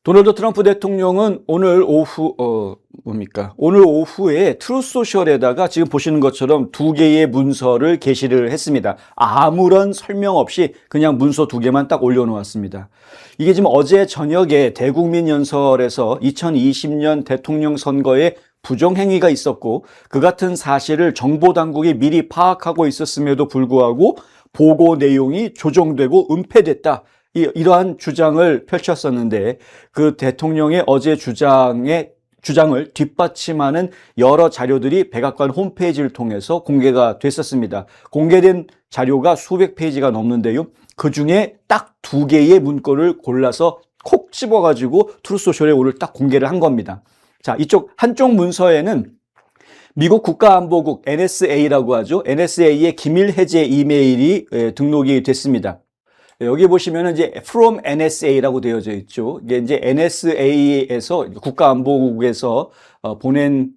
도널드 트럼프 대통령은 오늘 오후에 트루소셜에다가 지금 보시는 것처럼 두 개의 문서를 게시를 했습니다. 아무런 설명 없이 그냥 문서 두 개만 딱 올려놓았습니다. 이게 지금 어제 저녁에 대국민 연설에서 2020년 대통령 선거에 부정행위가 있었고 그 같은 사실을 정보당국이 미리 파악하고 있었음에도 불구하고 보고 내용이 조정되고 은폐됐다. 이러한 주장을 펼쳤었는데 그 대통령의 어제 주장을 뒷받침하는 여러 자료들이 백악관 홈페이지를 통해서 공개가 됐었습니다. 공개된 자료가 수백 페이지가 넘는데요. 그 중에 딱 두 개의 문건을 골라서 콕 집어가지고 트루소셜에 오늘 딱 공개를 한 겁니다. 자, 한쪽 문서에는 미국 국가안보국 NSA라고 하죠. NSA의 기밀 해제 이메일이 등록이 됐습니다. 여기 보시면은 이제 from NSA라고 되어져 있죠. 이게 이제 NSA에서 국가안보국에서 보낸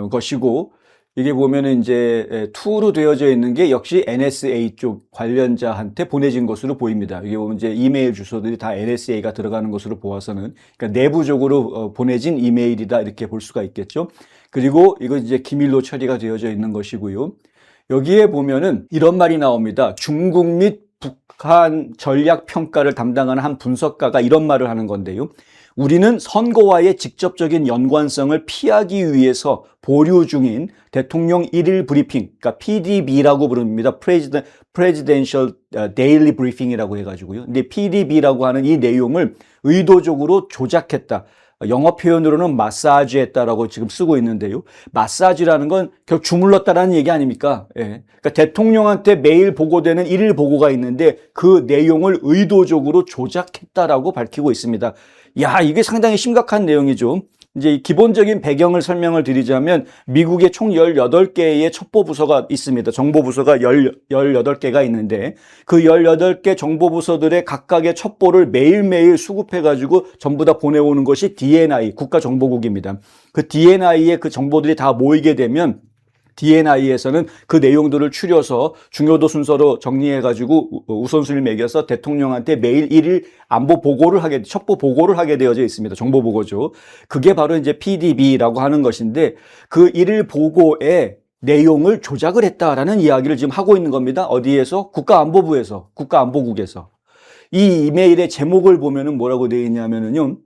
것이고, 이게 보면은 이제 to로 되어져 있는 게 역시 NSA 쪽 관련자한테 보내진 것으로 보입니다. 여기 보면 이제 이메일 주소들이 다 NSA가 들어가는 것으로 보아서는, 그러니까 내부적으로 보내진 이메일이다 이렇게 볼 수가 있겠죠. 그리고 이거 이제 기밀로 처리가 되어져 있는 것이고요. 여기에 보면은 이런 말이 나옵니다. 중국 및 북한 전략 평가를 담당하는 한 분석가가 이런 말을 하는 건데요. 우리는 선거와의 직접적인 연관성을 피하기 위해서 보류 중인 대통령 1일 브리핑, 그러니까 PDB라고 부릅니다. Presidential Daily Briefing이라고 해가지고요. 근데 PDB라고 하는 이 내용을 의도적으로 조작했다. 영어 표현으로는 마사지했다라고 지금 쓰고 있는데요. 마사지라는 건 결국 주물렀다라는 얘기 아닙니까? 예. 그러니까 대통령한테 매일 보고되는 1일 보고가 있는데 그 내용을 의도적으로 조작했다라고 밝히고 있습니다. 야, 이게 상당히 심각한 내용이죠. 이제 기본적인 배경을 설명을 드리자면 미국에 총 18개의 첩보부서가 있습니다. 정보부서가 18개가 있는데 그 18개 정보부서들의 각각의 첩보를 매일매일 수급해가지고 전부 다 보내오는 것이 DNI, 국가정보국입니다. 그 DNI에 그 정보들이 다 모이게 되면 DNI에서는 그 내용들을 추려서 중요도 순서로 정리해가지고 우선순위를 매겨서 대통령한테 매일 1일 첩보 보고를 하게 되어져 있습니다. 정보 보고죠. 그게 바로 이제 PDB라고 하는 것인데 그 1일 보고의 내용을 조작을 했다라는 이야기를 지금 하고 있는 겁니다. 어디에서? 국가안보부에서, 국가안보국에서. 이 이메일의 제목을 보면은 뭐라고 되어 있냐면은요.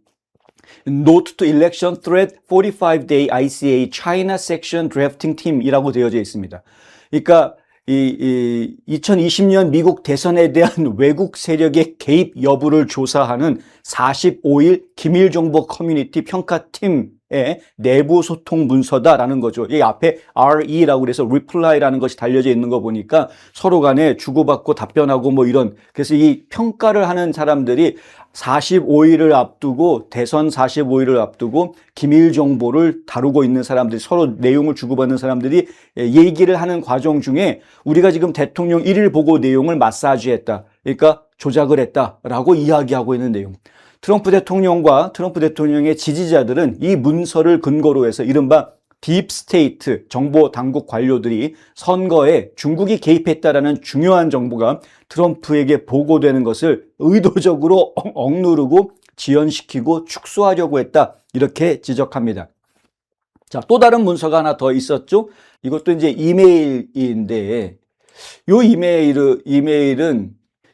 Note to Election Threat 45-day ICA China Section Drafting Team이라고 되어져 있습니다. 그러니까 2020년 미국 대선에 대한 외국 세력의 개입 여부를 조사하는 45일 기밀정보 커뮤니티 평가팀의 내부 소통 문서다라는 거죠. 이 앞에 RE라고 그래서 reply라는 것이 달려져 있는 거 보니까 서로 간에 주고받고 답변하고 뭐 이런, 그래서 이 평가를 하는 사람들이 45일을 앞두고 대선 45일을 앞두고 기밀 정보를 다루고 있는 사람들이 서로 내용을 주고받는 사람들이 얘기를 하는 과정 중에 우리가 지금 대통령 1일 보고 내용을 마사지했다. 그러니까 조작을 했다라고 이야기하고 있는 내용. 트럼프 대통령과 트럼프 대통령의 지지자들은 이 문서를 근거로 해서 이른바 딥스테이트 정보 당국 관료들이 선거에 중국이 개입했다라는 중요한 정보가 트럼프에게 보고되는 것을 의도적으로 억누르고 지연시키고 축소하려고 했다. 이렇게 지적합니다. 자, 또 다른 문서가 하나 더 있었죠. 이것도 이제 이메일인데 이 이메일은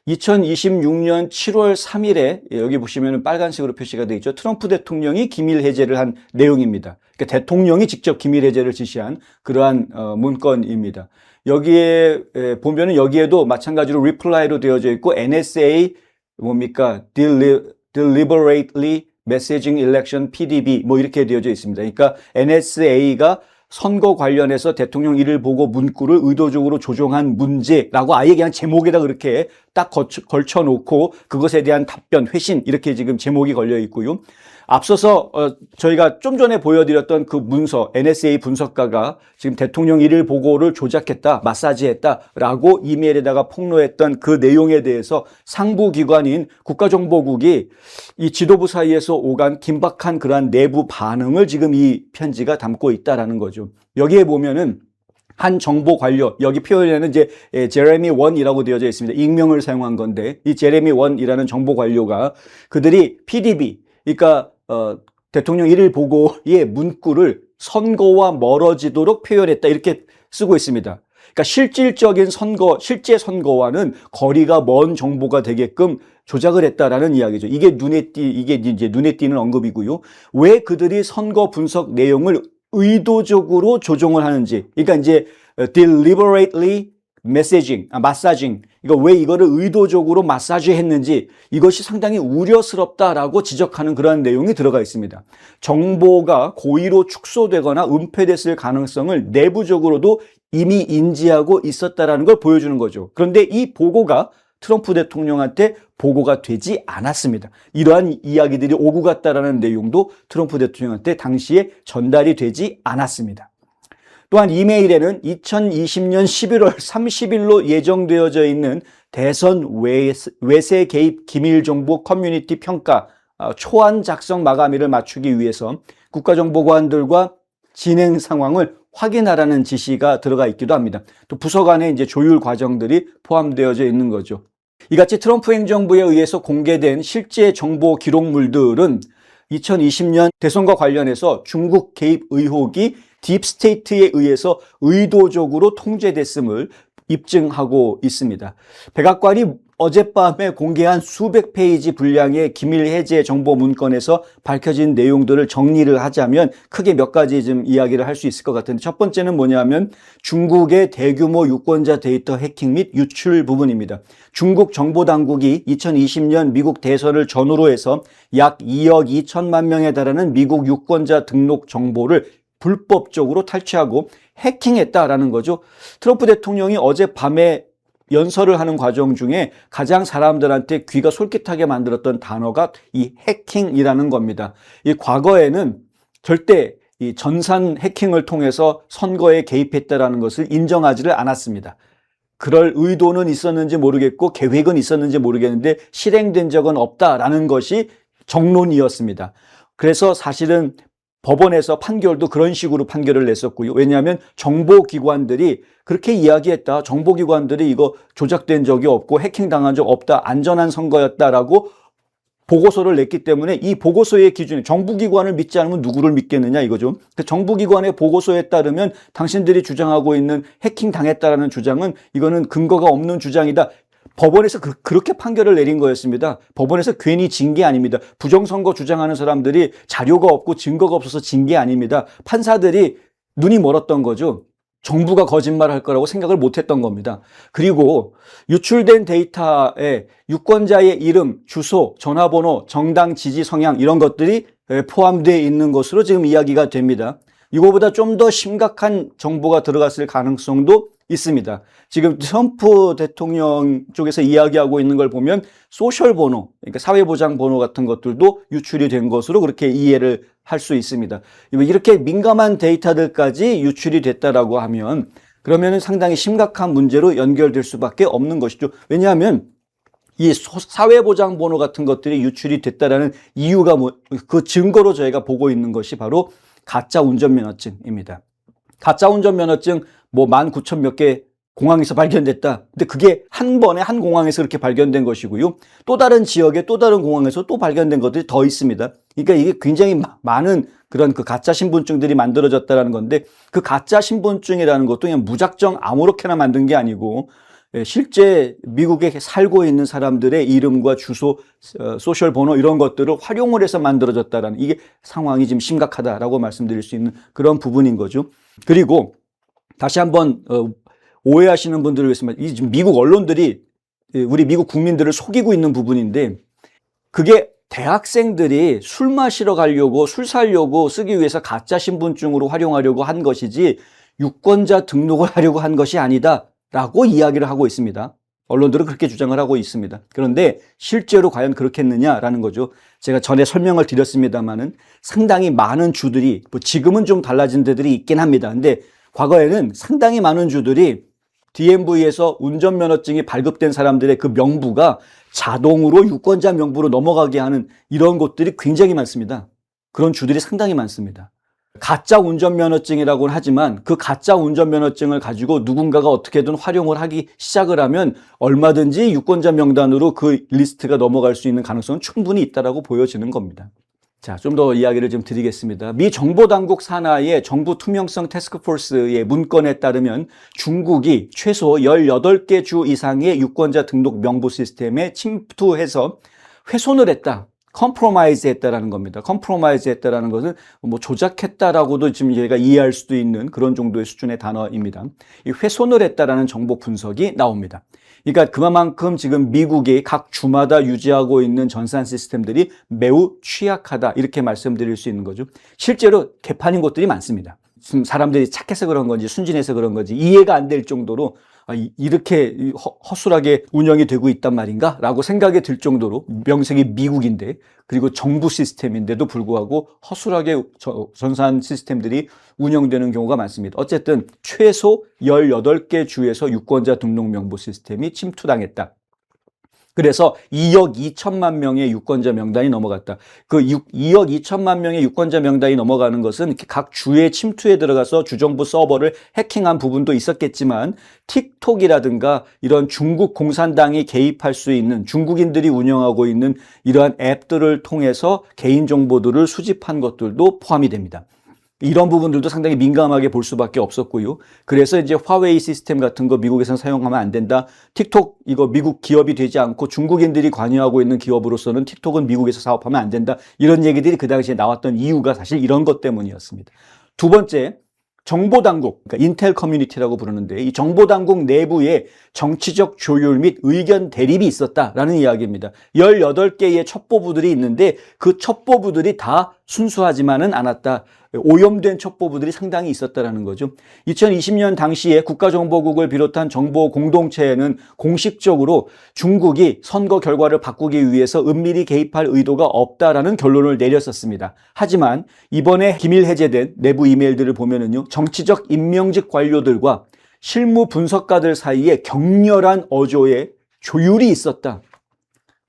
2026년 7월 3일에 여기 보시면 빨간색으로 표시가 되어 있죠. 트럼프 대통령이 기밀 해제를 한 내용입니다. 그러니까 대통령이 직접 기밀 해제를 지시한 그러한 문건입니다. 여기에 보면은 여기에도 마찬가지로 reply로 되어져 있고 NSA 뭡니까? Deliberately Messaging Election PDB 뭐 이렇게 되어져 있습니다. 그러니까 NSA가 선거 관련해서 대통령 일을 보고 문구를 의도적으로 조정한 문제라고 아예 그냥 제목에다 그렇게 딱 걸쳐놓고 그것에 대한 답변, 회신 이렇게 지금 제목이 걸려 있고요. 앞서서 저희가 좀 전에 보여드렸던 그 문서, NSA 분석가가 지금 대통령 일일 보고를 조작했다, 마사지했다라고 이메일에다가 폭로했던 그 내용에 대해서 상부기관인 국가정보국이 이 지도부 사이에서 오간 긴박한 그러한 내부 반응을 지금 이 편지가 담고 있다라는 거죠. 여기에 보면은 한 정보 관료, 여기 표현에는 이제 제레미 원이라고 되어져 있습니다. 익명을 사용한 건데 이 제레미 원이라는 정보 관료가 그들이 PDB, 그러니까 대통령 1일 보고의 문구를 선거와 멀어지도록 표현했다 이렇게 쓰고 있습니다. 그러니까 실질적인 선거, 실제 선거와는 거리가 먼 정보가 되게끔 조작을 했다라는 이야기죠. 이게 이제 눈에 띄는 언급이고요. 왜 그들이 선거 분석 내용을 의도적으로 조종을 하는지, 그러니까 이제 deliberately massaging, 이거 왜 이거를 의도적으로 마사지 했는지 이것이 상당히 우려스럽다라고 지적하는 그러한 내용이 들어가 있습니다. 정보가 고의로 축소되거나 은폐됐을 가능성을 내부적으로도 이미 인지하고 있었다라는 걸 보여주는 거죠. 그런데 이 보고가 트럼프 대통령한테 보고가 되지 않았습니다. 이러한 이야기들이 오고 갔다라는 내용도 트럼프 대통령한테 당시에 전달이 되지 않았습니다. 또한 이메일에는 2020년 11월 30일로 예정되어져 있는 대선 외세 개입 기밀정보 커뮤니티 평가 초안 작성 마감일을 맞추기 위해서 국가정보관들과 진행 상황을 확인하라는 지시가 들어가 있기도 합니다. 또 부서 간의 이제 조율 과정들이 포함되어져 있는 거죠. 이같이 트럼프 행정부에 의해서 공개된 실제 정보 기록물들은 2020년 대선과 관련해서 중국 개입 의혹이 딥스테이트에 의해서 의도적으로 통제됐음을 입증하고 있습니다. 백악관이 어젯밤에 공개한 수백 페이지 분량의 기밀 해제 정보 문건에서 밝혀진 내용들을 정리를 하자면 크게 몇 가지 좀 이야기를 할 수 있을 것 같은데, 첫 번째는 뭐냐면 중국의 대규모 유권자 데이터 해킹 및 유출 부분입니다. 중국 정보당국이 2020년 미국 대선을 전후로 해서 약 2억 2천만 명에 달하는 미국 유권자 등록 정보를 불법적으로 탈취하고 해킹했다라는 거죠. 트럼프 대통령이 어젯밤에 연설을 하는 과정 중에 가장 사람들한테 귀가 솔깃하게 만들었던 단어가 이 해킹이라는 겁니다. 이 과거에는 절대 이 전산 해킹을 통해서 선거에 개입했다라는 것을 인정하지를 않았습니다. 그럴 의도는 있었는지 모르겠고 계획은 있었는지 모르겠는데 실행된 적은 없다라는 것이 정론이었습니다. 그래서 사실은 법원에서 판결도 그런 식으로 판결을 냈었고요. 왜냐하면 정보기관들이 그렇게 이야기했다. 정보기관들이 이거 조작된 적이 없고 해킹당한 적 없다. 안전한 선거였다라고 보고서를 냈기 때문에 이 보고서의 기준이 정부기관을 믿지 않으면 누구를 믿겠느냐 이거죠. 정부기관의 보고서에 따르면 당신들이 주장하고 있는 해킹당했다라는 주장은 이거는 근거가 없는 주장이다. 법원에서 그렇게 판결을 내린 거였습니다. 법원에서 괜히 진 게 아닙니다. 부정선거 주장하는 사람들이 자료가 없고 증거가 없어서 진 게 아닙니다. 판사들이 눈이 멀었던 거죠. 정부가 거짓말할 거라고 생각을 못했던 겁니다. 그리고 유출된 데이터에 유권자의 이름, 주소, 전화번호, 정당 지지 성향 이런 것들이 포함되어 있는 것으로 지금 이야기가 됩니다. 이거보다 좀 더 심각한 정보가 들어갔을 가능성도 있습니다. 지금 트럼프 대통령 쪽에서 이야기하고 있는 걸 보면 소셜 번호, 그러니까 사회보장 번호 같은 것들도 유출이 된 것으로 그렇게 이해를 할 수 있습니다. 이렇게 민감한 데이터들까지 유출이 됐다라고 하면 그러면 상당히 심각한 문제로 연결될 수밖에 없는 것이죠. 왜냐하면 이 사회보장 번호 같은 것들이 유출이 됐다라는 이유가 그 증거로 저희가 보고 있는 것이 바로 가짜 운전면허증입니다. 가짜 운전면허증 19,000 몇 개 공항에서 발견됐다. 근데 그게 한 번에 한 공항에서 그렇게 발견된 것이고요. 또 다른 지역에 또 다른 공항에서 또 발견된 것들이 더 있습니다. 그러니까 이게 굉장히 많은 그런 그 가짜 신분증들이 만들어졌다는 건데, 그 가짜 신분증이라는 것도 그냥 무작정 아무렇게나 만든 게 아니고 실제 미국에 살고 있는 사람들의 이름과 주소, 소셜 번호 이런 것들을 활용을 해서 만들어졌다는, 이게 상황이 지금 심각하다라고 말씀드릴 수 있는 그런 부분인 거죠. 그리고 다시 한번 오해하시는 분들을 위해서 이 지금 미국 언론들이 우리 미국 국민들을 속이고 있는 부분인데, 그게 대학생들이 술 마시러 가려고 술 사려고 쓰기 위해서 가짜 신분증으로 활용하려고 한 것이지 유권자 등록을 하려고 한 것이 아니다라고 이야기를 하고 있습니다. 언론들은 그렇게 주장을 하고 있습니다. 그런데 실제로 과연 그렇겠느냐라는 거죠. 제가 전에 설명을 드렸습니다만은 상당히 많은 주들이, 지금은 좀 달라진 데들이 있긴 합니다. 근데 과거에는 상당히 많은 주들이 DMV에서 운전면허증이 발급된 사람들의 그 명부가 자동으로 유권자 명부로 넘어가게 하는 이런 것들이 굉장히 많습니다. 그런 주들이 상당히 많습니다. 가짜 운전면허증이라고는 하지만 그 가짜 운전면허증을 가지고 누군가가 어떻게든 활용을 하기 시작을 하면 얼마든지 유권자 명단으로 그 리스트가 넘어갈 수 있는 가능성은 충분히 있다라고 보여지는 겁니다. 자, 좀 더 이야기를 좀 드리겠습니다. 미 정보당국 산하의 정부 투명성 태스크포스의 문건에 따르면 중국이 최소 18개 주 이상의 유권자 등록 명부 시스템에 침투해서 훼손을 했다. 컴프로마이즈 했다라는 겁니다. 컴프로마이즈 했다라는 것은 뭐 조작했다라고도 지금 저희가 이해할 수도 있는 그런 정도의 수준의 단어입니다. 이 훼손을 했다라는 정보 분석이 나옵니다. 그러니까 그만큼 지금 미국이 각 주마다 유지하고 있는 전산 시스템들이 매우 취약하다 이렇게 말씀드릴 수 있는 거죠. 실제로 개판인 곳들이 많습니다. 지금 사람들이 착해서 그런 건지 순진해서 그런 건지 이해가 안 될 정도로 이렇게 허술하게 운영이 되고 있단 말인가? 라고 생각이 들 정도로 명색이 미국인데 그리고 정부 시스템인데도 불구하고 허술하게 전산 시스템들이 운영되는 경우가 많습니다. 어쨌든 최소 18개 주에서 유권자 등록 명부 시스템이 침투당했다. 그래서 2억 2천만 명의 유권자 명단이 넘어갔다. 그 2억 2천만 명의 유권자 명단이 넘어가는 것은 각 주의 침투에 들어가서 주정부 서버를 해킹한 부분도 있었겠지만 틱톡이라든가 이런 중국 공산당이 개입할 수 있는 중국인들이 운영하고 있는 이러한 앱들을 통해서 개인정보들을 수집한 것들도 포함이 됩니다. 이런 부분들도 상당히 민감하게 볼 수밖에 없었고요. 그래서 이제 화웨이 시스템 같은 거 미국에서는 사용하면 안 된다. 틱톡 이거 미국 기업이 되지 않고 중국인들이 관여하고 있는 기업으로서는 틱톡은 미국에서 사업하면 안 된다. 이런 얘기들이 그 당시에 나왔던 이유가 사실 이런 것 때문이었습니다. 두 번째, 정보당국, 그러니까 인텔 커뮤니티라고 부르는데 이 정보당국 내부에 정치적 조율 및 의견 대립이 있었다라는 이야기입니다. 18개의 첩보부들이 있는데 그 첩보부들이 다 순수하지만은 않았다. 오염된 첩보부들이 상당히 있었다라는 거죠. 2020년 당시에 국가정보국을 비롯한 정보 공동체에는 공식적으로 중국이 선거 결과를 바꾸기 위해서 은밀히 개입할 의도가 없다라는 결론을 내렸었습니다. 하지만 이번에 기밀 해제된 내부 이메일들을 보면은요, 정치적 임명직 관료들과 실무 분석가들 사이에 격렬한 어조의 조율이 있었다.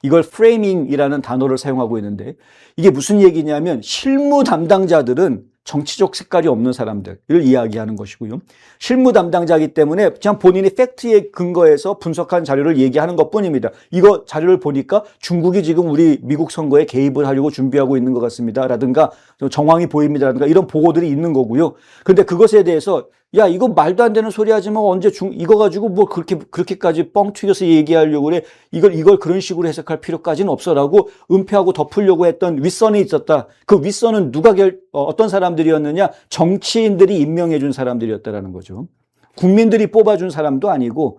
이걸 프레이밍이라는 단어를 사용하고 있는데 이게 무슨 얘기냐면 실무 담당자들은 정치적 색깔이 없는 사람들을 이야기하는 것이고요. 실무 담당자이기 때문에 그냥 본인이 팩트에 근거해서 분석한 자료를 얘기하는 것뿐입니다. 이거 자료를 보니까 중국이 지금 우리 미국 선거에 개입을 하려고 준비하고 있는 것 같습니다. 라든가 정황이 보입니다. 라든가 이런 보고들이 있는 거고요. 그런데 그것에 대해서 야, 이거 말도 안 되는 소리 하지 마. 언제 이거 가지고 뭐 그렇게까지 뻥 튀겨서 얘기하려고 그래. 이걸 그런 식으로 해석할 필요까지는 없어라고 은폐하고 덮으려고 했던 윗선이 있었다. 그 윗선은 어떤 사람들이었느냐? 정치인들이 임명해 준 사람들이었다라는 거죠. 국민들이 뽑아준 사람도 아니고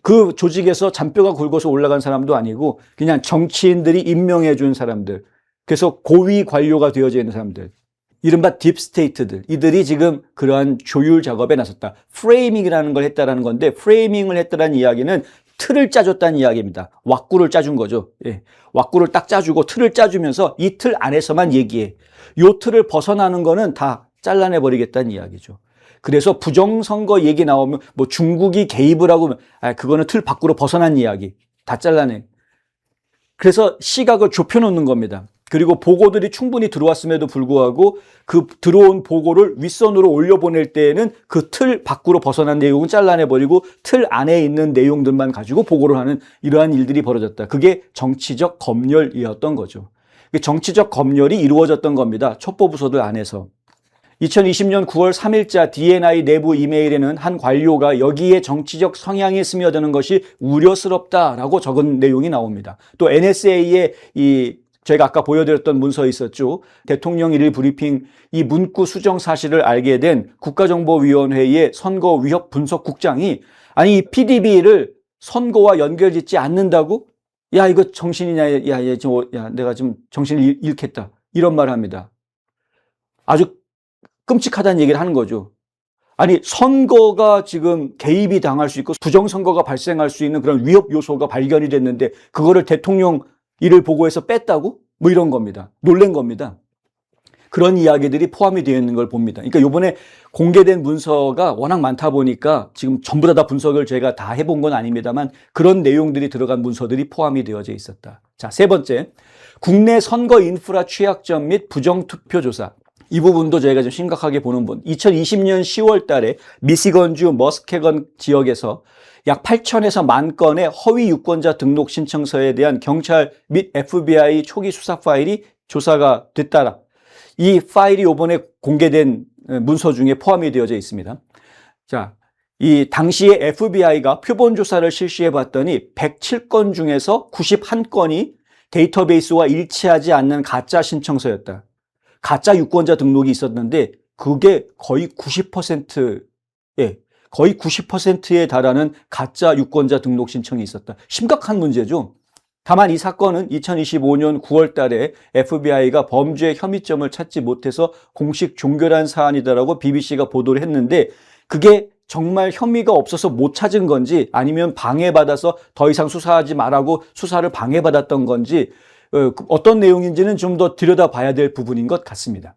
그 조직에서 잔뼈가 굵어서 올라간 사람도 아니고 그냥 정치인들이 임명해 준 사람들. 그래서 고위 관료가 되어져 있는 사람들. 이른바 딥스테이트들, 이들이 지금 그러한 조율 작업에 나섰다. 프레이밍이라는 걸 했다라는 건데 프레이밍을 했다라는 이야기는 틀을 짜줬다는 이야기입니다. 왁구를 짜준 거죠. 예. 왁구를 딱 짜주고 틀을 짜주면서 이 틀 안에서만 얘기해. 요 틀을 벗어나는 거는 다 잘라내버리겠다는 이야기죠. 그래서 부정선거 얘기 나오면 뭐 중국이 개입을 하고 그거는 틀 밖으로 벗어난 이야기. 다 잘라내. 그래서 시각을 좁혀놓는 겁니다. 그리고 보고들이 충분히 들어왔음에도 불구하고 그 들어온 보고를 윗선으로 올려보낼 때에는 그 틀 밖으로 벗어난 내용은 잘라내버리고 틀 안에 있는 내용들만 가지고 보고를 하는 이러한 일들이 벌어졌다. 그게 정치적 검열이었던 거죠. 정치적 검열이 이루어졌던 겁니다. 첩보부서들 안에서. 2020년 9월 3일자 DNI 내부 이메일에는 한 관료가 여기에 정치적 성향이 스며드는 것이 우려스럽다라고 적은 내용이 나옵니다. 또 NSA의 저희가 아까 보여드렸던 문서에 있었죠. 대통령 일일 브리핑 이 문구 수정 사실을 알게 된 국가정보위원회의 선거 위협 분석국장이 아니 이 PDB를 선거와 연결짓지 않는다고? 야 이거 정신이냐? 야 내가 지금 정신을 잃겠다. 이런 말을 합니다. 아주 끔찍하다는 얘기를 하는 거죠. 아니 선거가 지금 개입이 당할 수 있고 부정선거가 발생할 수 있는 그런 위협 요소가 발견이 됐는데 그거를 대통령 일을 보고해서 뺐다고? 뭐 이런 겁니다. 놀란 겁니다. 그런 이야기들이 포함이 되어 있는 걸 봅니다. 그러니까 이번에 공개된 문서가 워낙 많다 보니까 지금 전부 다 분석을 제가 다 해본 건 아닙니다만 그런 내용들이 들어간 문서들이 포함이 되어져 있었다. 자, 세 번째, 국내 선거 인프라 취약점 및 부정투표 조사. 이 부분도 저희가 좀 심각하게 보는 분. 2020년 10월 달에 미시건주 머스케건 지역에서 약 8천에서 1만 건의 허위 유권자 등록 신청서에 대한 경찰 및 FBI 초기 수사 파일이 조사가 됐다. 이 파일이 이번에 공개된 문서 중에 포함이 되어져 있습니다. 자, 이 당시에 FBI가 표본 조사를 실시해 봤더니 107건 중에서 91건이 데이터베이스와 일치하지 않는 가짜 신청서였다. 가짜 유권자 등록이 있었는데 그게 거의 90%에 거의 90%에 달하는 가짜 유권자 등록 신청이 있었다. 심각한 문제죠. 다만 이 사건은 2025년 9월 달에 FBI가 범죄 혐의점을 찾지 못해서 공식 종결한 사안이다라고 BBC가 보도를 했는데 그게 정말 혐의가 없어서 못 찾은 건지 아니면 방해받아서 더 이상 수사하지 말라고 수사를 방해받았던 건지 어떤 내용인지는 좀 더 들여다봐야 될 부분인 것 같습니다.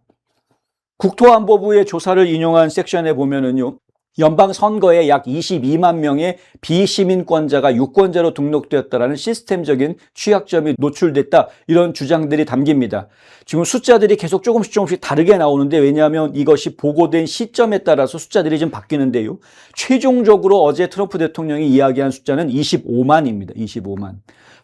국토안보부의 조사를 인용한 섹션에 보면은요. 연방선거에 약 22만 명의 비시민권자가 유권자로 등록되었다라는 시스템적인 취약점이 노출됐다. 이런 주장들이 담깁니다. 지금 숫자들이 계속 조금씩 다르게 나오는데 왜냐하면 이것이 보고된 시점에 따라서 숫자들이 좀 바뀌는데요. 최종적으로 어제 트럼프 대통령이 이야기한 숫자는 25만입니다. 25만.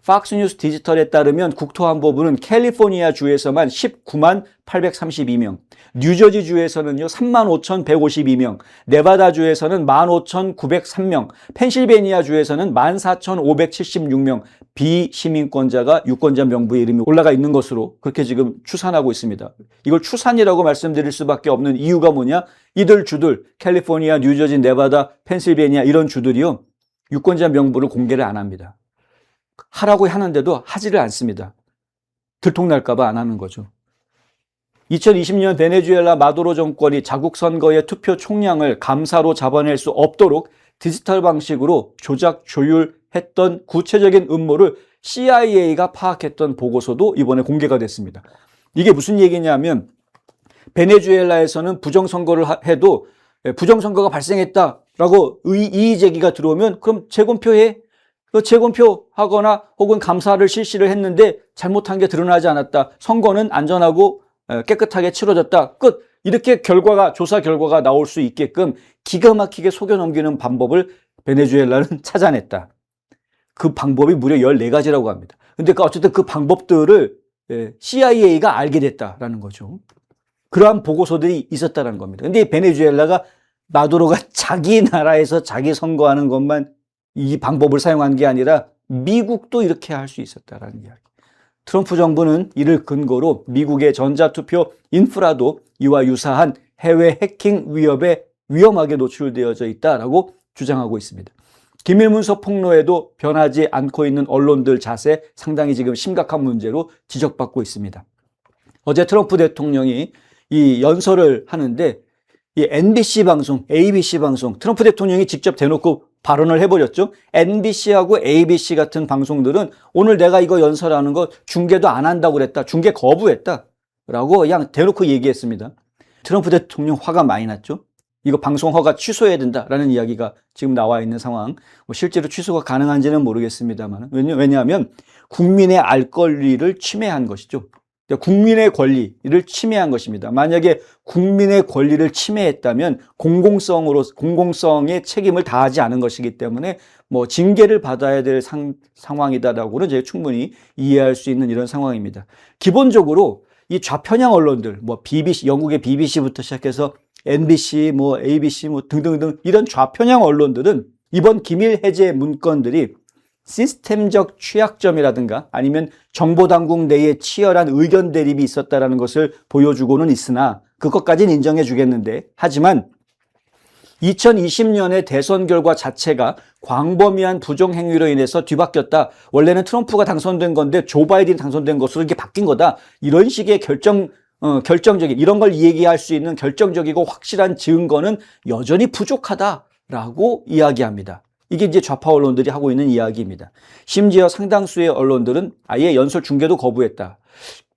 팍스뉴스 디지털에 따르면 국토안보부는 캘리포니아 주에서만 19만 832명, 뉴저지 주에서는요 3만 5,152명, 네바다 주에서는 15,903명, 펜실베니아 주에서는 14,576명 비시민권자가 유권자 명부에 이름이 올라가 있는 것으로 그렇게 지금 추산하고 있습니다. 이걸 추산이라고 말씀드릴 수밖에 없는 이유가 뭐냐? 이들 주들 캘리포니아, 뉴저지, 네바다, 펜실베니아 이런 주들이요 유권자 명부를 공개를 안 합니다. 하라고 하는데도 하지를 않습니다. 들통날까 봐 안 하는 거죠. 2020년 베네수엘라 마두로 정권이 자국 선거의 투표 총량을 감사로 잡아낼 수 없도록 디지털 방식으로 조작, 조율했던 구체적인 음모를 CIA가 파악했던 보고서도 이번에 공개가 됐습니다. 이게 무슨 얘기냐면 베네수엘라에서는 부정선거를 해도 부정선거가 발생했다라고 이의 제기가 들어오면 그럼 재검표해. 재검표하거나 혹은 감사를 실시를 했는데 잘못한 게 드러나지 않았다. 선거는 안전하고 깨끗하게 치러졌다. 끝. 이렇게 조사 결과가 나올 수 있게끔 기가 막히게 속여 넘기는 방법을 베네수엘라는 찾아냈다. 그 방법이 무려 14가지라고 합니다. 근데 어쨌든 그 방법들을 CIA가 알게 됐다라는 거죠. 그러한 보고서들이 있었다는 겁니다. 근데 베네수엘라가 마두로가 자기 나라에서 자기 선거하는 것만 이 방법을 사용한 게 아니라 미국도 이렇게 할 수 있었다라는 이야기. 트럼프 정부는 이를 근거로 미국의 전자투표 인프라도 이와 유사한 해외 해킹 위협에 위험하게 노출되어져 있다라고 주장하고 있습니다. 기밀문서 폭로에도 변하지 않고 있는 언론들 자세 상당히 지금 심각한 문제로 지적받고 있습니다. 어제 트럼프 대통령이 이 연설을 하는데 이 NBC 방송, ABC 방송, 트럼프 대통령이 직접 대놓고 발언을 해버렸죠. NBC하고 ABC 같은 방송들은 오늘 내가 이거 연설하는 거 중계도 안 한다고 그랬다. 중계 거부했다. 라고 그냥 대놓고 얘기했습니다. 트럼프 대통령 화가 많이 났죠. 이거 방송 허가 취소해야 된다라는 이야기가 지금 나와 있는 상황. 실제로 취소가 가능한지는 모르겠습니다만. 왜냐하면 국민의 알 권리를 침해한 것이죠. 국민의 권리를 침해한 것입니다. 만약에 국민의 권리를 침해했다면 공공성의 책임을 다하지 않은 것이기 때문에 징계를 받아야 될 상황이다라고는 제가 충분히 이해할 수 있는 이런 상황입니다. 기본적으로 이 좌편향 언론들, BBC, 영국의 BBC부터 시작해서 NBC, ABC 등등등 이런 좌편향 언론들은 이번 기밀 해제 문건들이 시스템적 취약점이라든가 아니면 정보당국 내에 치열한 의견 대립이 있었다는 것을 보여주고는 있으나 그것까지는 인정해 주겠는데 하지만 2020년의 대선 결과 자체가 광범위한 부정행위로 인해서 뒤바뀌었다. 원래는 트럼프가 당선된 건데 조 바이든이 당선된 것으로 이렇게 바뀐 거다. 이런 식의 결정적인 이런 걸 얘기할 수 있는 결정적이고 확실한 증거는 여전히 부족하다라고 이야기합니다. 이게 이제 좌파 언론들이 하고 있는 이야기입니다. 심지어 상당수의 언론들은 아예 연설 중계도 거부했다.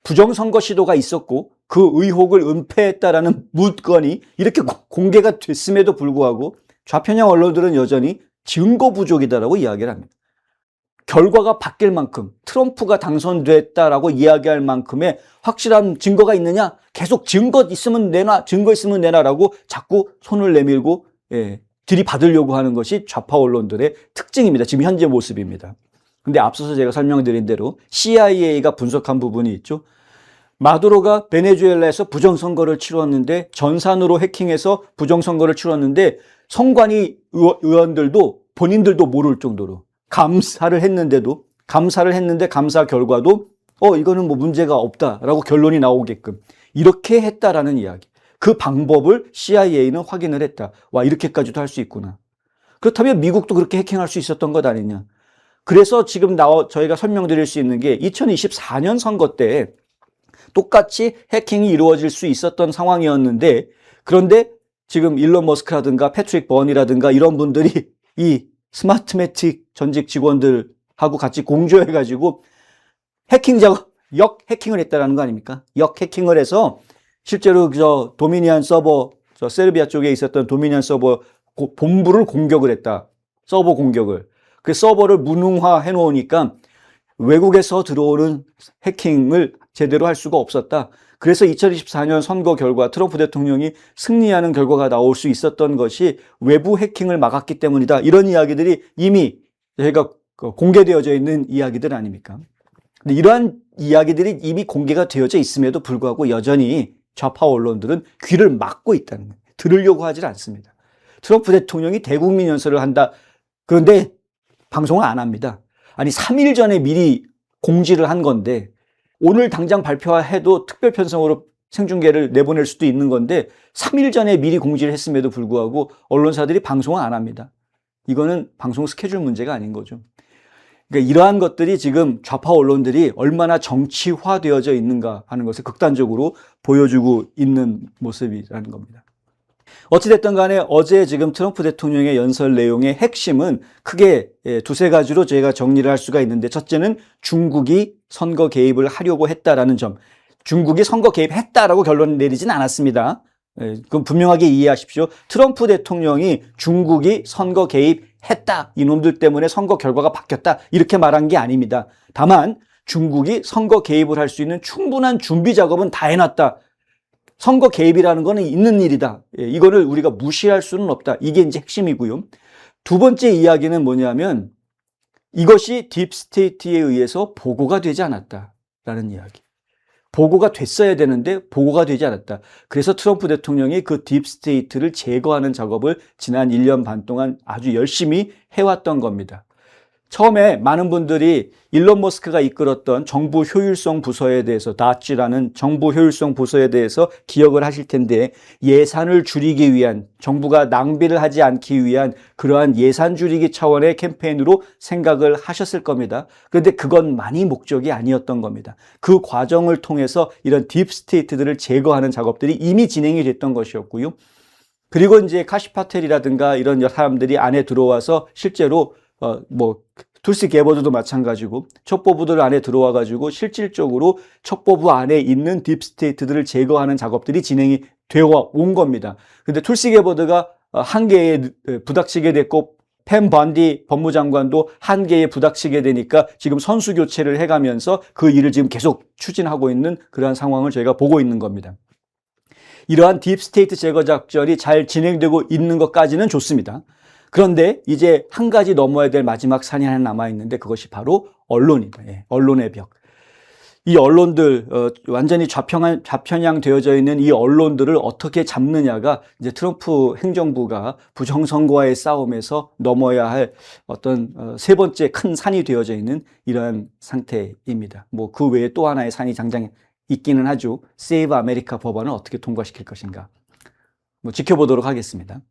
부정선거 시도가 있었고 그 의혹을 은폐했다라는 문건이 이렇게 공개가 됐음에도 불구하고 좌편향 언론들은 여전히 증거 부족이다라고 이야기를 합니다. 결과가 바뀔 만큼 트럼프가 당선됐다라고 이야기할 만큼의 확실한 증거가 있느냐? 계속 증거 있으면 내놔라고 자꾸 손을 내밀고 들이받으려고 하는 것이 좌파 언론들의 특징입니다. 지금 현재 모습입니다. 근데 앞서서 제가 설명드린 대로 CIA가 분석한 부분이 있죠. 마두로가 베네수엘라에서 부정선거를 치렀는데 전산으로 해킹해서 부정선거를 치렀는데 선관위 의원들도 본인들도 모를 정도로 감사를 했는데 감사 결과도 이거는 뭐 문제가 없다라고 결론이 나오게끔 이렇게 했다라는 이야기. 그 방법을 CIA는 확인을 했다. 와, 이렇게까지도 할 수 있구나. 그렇다면 미국도 그렇게 해킹할 수 있었던 것 아니냐. 그래서 지금 저희가 설명드릴 수 있는 게 2024년 선거 때 똑같이 해킹이 이루어질 수 있었던 상황이었는데, 그런데 지금 일론 머스크라든가 패트릭 버니라든가 이런 분들이 이 스마트매틱 전직 직원들하고 같이 공조해가지고 해킹 작업, 역 해킹을 했다라는 거 아닙니까? 역 해킹을 해서 실제로 저 도미니언 서버, 저 세르비아 쪽에 있었던 도미니언 서버 본부를 공격을 했다. 서버 공격을. 그 서버를 무능화해 놓으니까 외국에서 들어오는 해킹을 제대로 할 수가 없었다. 그래서 2024년 선거 결과 트럼프 대통령이 승리하는 결과가 나올 수 있었던 것이 외부 해킹을 막았기 때문이다. 이런 이야기들이 이미 저희가 공개되어져 있는 이야기들 아닙니까? 근데 이러한 이야기들이 이미 공개가 되어져 있음에도 불구하고 여전히 좌파 언론들은 귀를 막고 있다는 거예요. 들으려고 하질 않습니다. 트럼프 대통령이 대국민 연설을 한다. 그런데 방송을 안 합니다. 아니 3일 전에 미리 공지를 한 건데 오늘 당장 발표해도 특별 편성으로 생중계를 내보낼 수도 있는 건데 3일 전에 미리 공지를 했음에도 불구하고 언론사들이 방송을 안 합니다. 이거는 방송 스케줄 문제가 아닌 거죠. 그러니까 이러한 것들이 지금 좌파 언론들이 얼마나 정치화되어져 있는가 하는 것을 극단적으로 보여주고 있는 모습이라는 겁니다. 어찌됐든 간에 어제 지금 트럼프 대통령의 연설 내용의 핵심은 크게 두세 가지로 저희가 정리를 할 수가 있는데, 첫째는 중국이 선거 개입을 하려고 했다라는 점. 중국이 선거 개입했다라고 결론을 내리진 않았습니다. 그건 분명하게 이해하십시오. 트럼프 대통령이 중국이 선거 개입했다, 이놈들 때문에 선거 결과가 바뀌었다, 이렇게 말한 게 아닙니다. 다만 중국이 선거 개입을 할 수 있는 충분한 준비 작업은 다 해놨다. 선거 개입이라는 거는 있는 일이다. 이거를 우리가 무시할 수는 없다. 이게 이제 핵심이고요. 두 번째 이야기는 뭐냐면 이것이 딥스테이트에 의해서 보고가 되지 않았다라는 이야기. 보고가 됐어야 되는데 보고가 되지 않았다. 그래서 트럼프 대통령이 그 딥스테이트를 제거하는 작업을 지난 1년 반 동안 아주 열심히 해왔던 겁니다. 처음에 많은 분들이 일론 머스크가 이끌었던 정부 효율성 부서에 대해서, 다치라는 정부 효율성 부서에 대해서 기억을 하실 텐데, 예산을 줄이기 위한, 정부가 낭비를 하지 않기 위한 그러한 예산 줄이기 차원의 캠페인으로 생각을 하셨을 겁니다. 그런데 그것만이 목적이 아니었던 겁니다. 그 과정을 통해서 이런 딥스테이트들을 제거하는 작업들이 이미 진행이 됐던 것이었고요. 그리고 이제 카시 파텔이라든가 이런 사람들이 안에 들어와서 실제로 tulsi 게버드도 마찬가지고 첩보부들 안에 들어와 가지고 실질적으로 첩보부 안에 있는 딥스테이트들을 제거하는 작업들이 진행이 되어 온 겁니다. 근데 tulsi 게버드가 한계에 부닥치게 됐고 팸 번디 법무장관도 한계에 부닥치게 되니까 지금 선수 교체를 해가면서 그 일을 지금 계속 추진하고 있는 그러한 상황을 저희가 보고 있는 겁니다. 이러한 딥스테이트 제거 작전이 잘 진행되고 있는 것까지는 좋습니다. 그런데 이제 한 가지 넘어야 될 마지막 산이 하나 남아있는데 그것이 바로 언론이다. 언론의 벽. 이 언론들, 완전히 좌편향 되어져 있는 이 언론들을 어떻게 잡느냐가 이제 트럼프 행정부가 부정선거와의 싸움에서 넘어야 할 어떤 세 번째 큰 산이 되어져 있는 이러한 상태입니다. 그 외에 또 하나의 산이 당장 있기는 하죠. 세이브 아메리카 법안을 어떻게 통과시킬 것인가. 지켜보도록 하겠습니다.